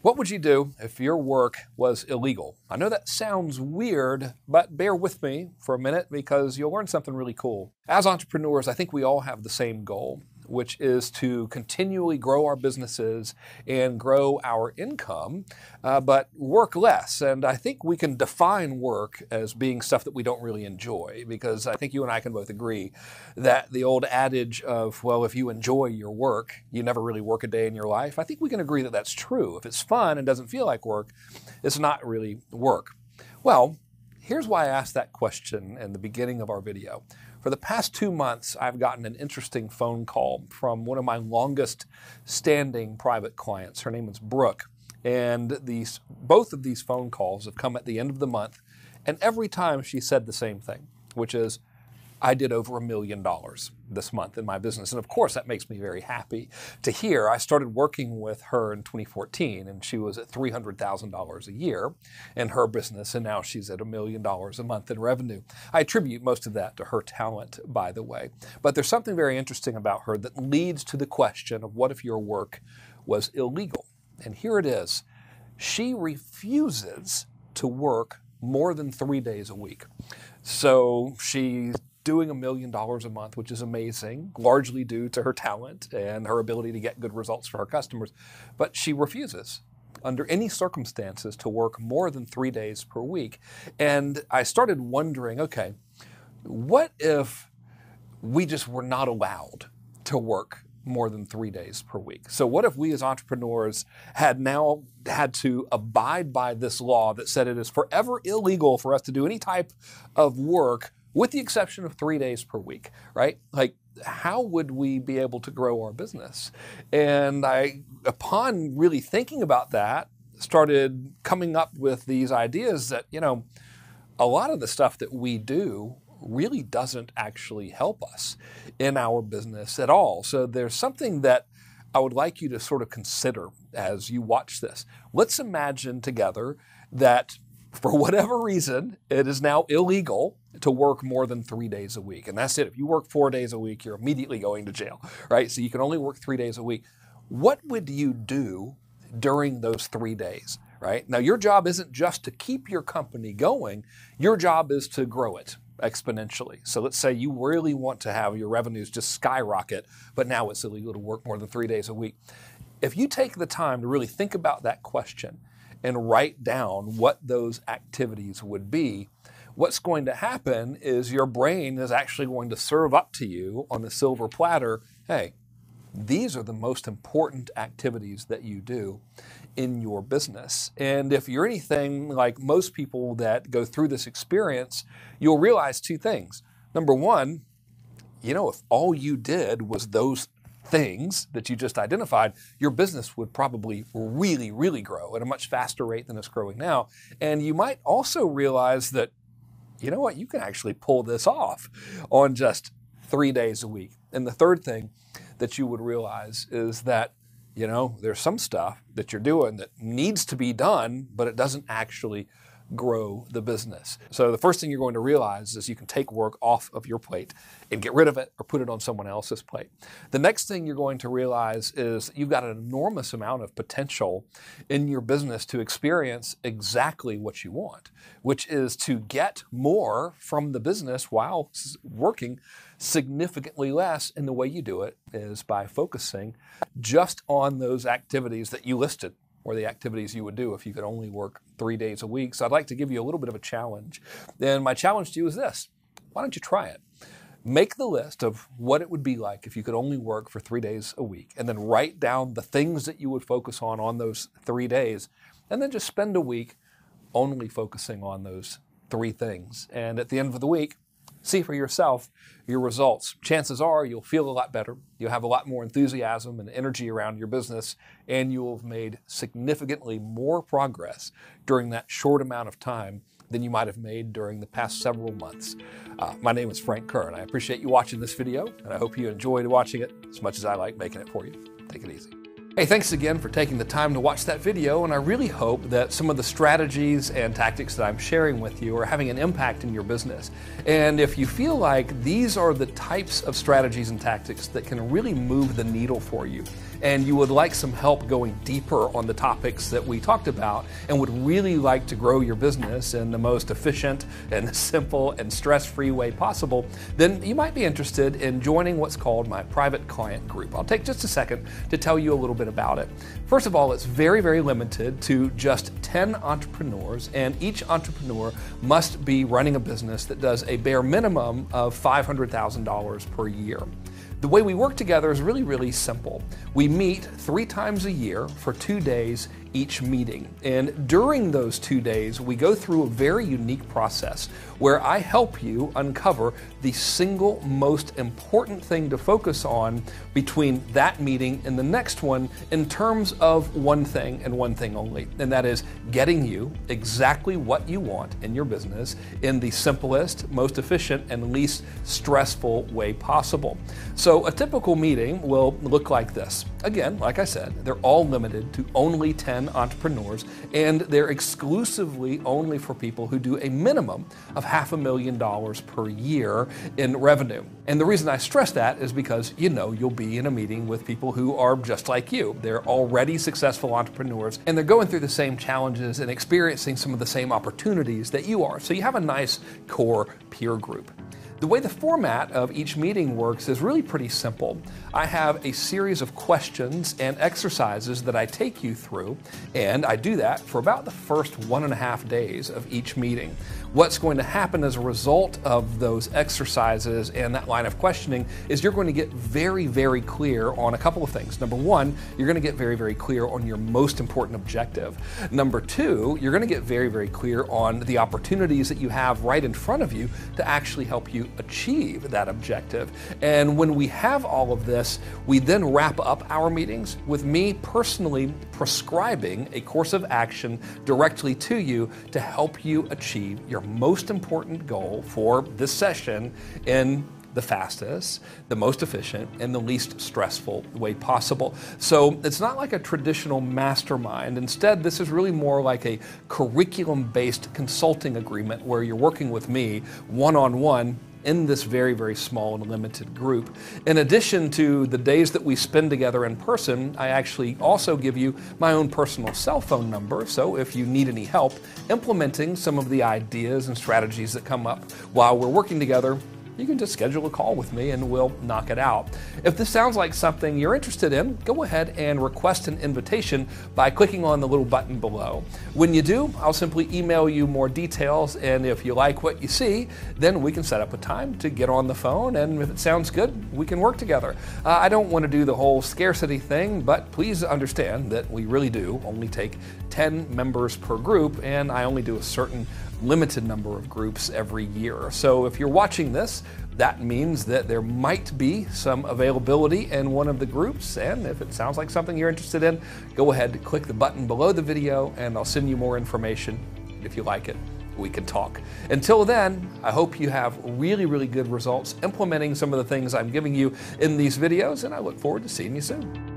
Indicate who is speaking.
Speaker 1: What would you do if your work was illegal? I know that sounds weird, but bear with me for a minute because you'll learn something really cool. As entrepreneurs, I think we all have the same goal, which is to continually grow our businesses and grow our income, but work less. And I think we can define work as being stuff that we don't really enjoy, because I think you and I can both agree that the old adage of, well, if you enjoy your work, you never really work a day in your life. I think we can agree that that's true. If it's fun and doesn't feel like work, it's not really work. Well, here's why I asked that question in the beginning of our video. For the past 2 months, I've gotten an interesting phone call from one of my longest standing private clients. Her name is Brooke. And both of these phone calls have come at the end of the month. And every time she said the same thing, which is, I did over $1 million this month in my business. And of course, that makes me very happy to hear. I started working with her in 2014, and she was at $300,000 a year in her business, and now she's at $1 million a month in revenue. I attribute most of that to her talent, by the way. But there's something very interesting about her that leads to the question of what if your work was illegal? And here it is. She refuses to work more than 3 days a week. So she's doing $1 million a month, which is amazing, largely due to her talent and her ability to get good results for her customers. But she refuses, under any circumstances, to work more than 3 days per week. And I started wondering, okay, what if we just were not allowed to work more than 3 days per week? So what if we as entrepreneurs had now had to abide by this law that said it is forever illegal for us to do any type of work with the exception of 3 days per week, right? Like, how would we be able to grow our business? And I, upon really thinking about that, started coming up with these ideas that, a lot of the stuff that we do really doesn't actually help us in our business at all. So there's something that I would like you to sort of consider as you watch this. Let's imagine together that for whatever reason, it is now illegal to work more than 3 days a week. And that's it. If you work 4 days a week, you're immediately going to jail, right? So you can only work 3 days a week. What would you do during those 3 days, right? Now, your job isn't just to keep your company going. Your job is to grow it exponentially. So let's say you really want to have your revenues just skyrocket, but now it's illegal to work more than 3 days a week. If you take the time to really think about that question and write down what those activities would be, what's going to happen is your brain is actually going to serve up to you on the silver platter, hey, these are the most important activities that you do in your business. And if you're anything like most people that go through this experience, you'll realize two things. Number one, if all you did was those things that you just identified, your business would probably really, really grow at a much faster rate than it's growing now. And you might also realize that, you can actually pull this off on just 3 days a week. And the third thing that you would realize is that, there's some stuff that you're doing that needs to be done, but it doesn't actually grow the business. So the first thing you're going to realize is you can take work off of your plate and get rid of it or put it on someone else's plate. The next thing you're going to realize is you've got an enormous amount of potential in your business to experience exactly what you want, which is to get more from the business while working significantly less. And the way you do it is by focusing just on those activities that you listed, or the activities you would do if you could only work 3 days a week. So I'd like to give you a little bit of a challenge. And my challenge to you is this. Why don't you try it? Make the list of what it would be like if you could only work for 3 days a week, and then write down the things that you would focus on those 3 days, and then just spend a week only focusing on those 3 things. And at the end of the week, see for yourself your results. Chances are you'll feel a lot better. You'll have a lot more enthusiasm and energy around your business, and you'll have made significantly more progress during that short amount of time than you might have made during the past several months. My name is Frank Kern. I appreciate you watching this video, and I hope you enjoyed watching it as much as I like making it for you. Take it easy. Hey, thanks again for taking the time to watch that video, and I really hope that some of the strategies and tactics that I'm sharing with you are having an impact in your business. And if you feel like these are the types of strategies and tactics that can really move the needle for you and you would like some help going deeper on the topics that we talked about and would really like to grow your business in the most efficient and simple and stress-free way possible, then you might be interested in joining what's called my private client group. I'll take just a second to tell you a little bit about it. First of all, it's very, very limited to just 10 entrepreneurs, and each entrepreneur must be running a business that does a bare minimum of $500,000 per year. The way we work together is really, really simple. We meet 3 times a year for 2 days each meeting. And during those 2 days, we go through a very unique process where I help you uncover the single most important thing to focus on between that meeting and the next one in terms of one thing and one thing only. And that is getting you exactly what you want in your business in the simplest, most efficient, and least stressful way possible. So a typical meeting will look like this. Again, like I said, they're all limited to only 10 entrepreneurs, and they're exclusively only for people who do a minimum of $500,000 per year in revenue. And the reason I stress that is because you know you'll be in a meeting with people who are just like you. They're already successful entrepreneurs, and they're going through the same challenges and experiencing some of the same opportunities that you are. So you have a nice core peer group. The way the format of each meeting works is really pretty simple. I have a series of questions and exercises that I take you through, and I do that for about the first 1.5 days of each meeting. What's going to happen as a result of those exercises and that line of questioning is you're going to get very, very clear on a couple of things. Number one, you're going to get very, very clear on your most important objective. Number two, you're going to get very, very clear on the opportunities that you have right in front of you to actually help you achieve that objective. And when we have all of this, we then wrap up our meetings with me personally prescribing a course of action directly to you to help you achieve your most important goal for this session in the fastest, the most efficient, and the least stressful way possible. So it's not like a traditional mastermind. Instead, this is really more like a curriculum-based consulting agreement where you're working with me one-on-one in this very, very small and limited group. In addition to the days that we spend together in person, I actually also give you my own personal cell phone number, so if you need any help implementing some of the ideas and strategies that come up while we're working together, you can just schedule a call with me and we'll knock it out. If this sounds like something you're interested in, go ahead and request an invitation by clicking on the little button below. When you do, I'll simply email you more details, and if you like what you see, then we can set up a time to get on the phone, and if it sounds good, we can work together. I don't want to do the whole scarcity thing, but please understand that we really do only take 10 members per group, and I only do a certain limited number of groups every year. So if you're watching this, that means that there might be some availability in one of the groups, and if it sounds like something you're interested in, go ahead and click the button below the video and I'll send you more information. If you like it, we can talk. Until then, I hope you have really, really good results implementing some of the things I'm giving you in these videos, and I look forward to seeing you soon.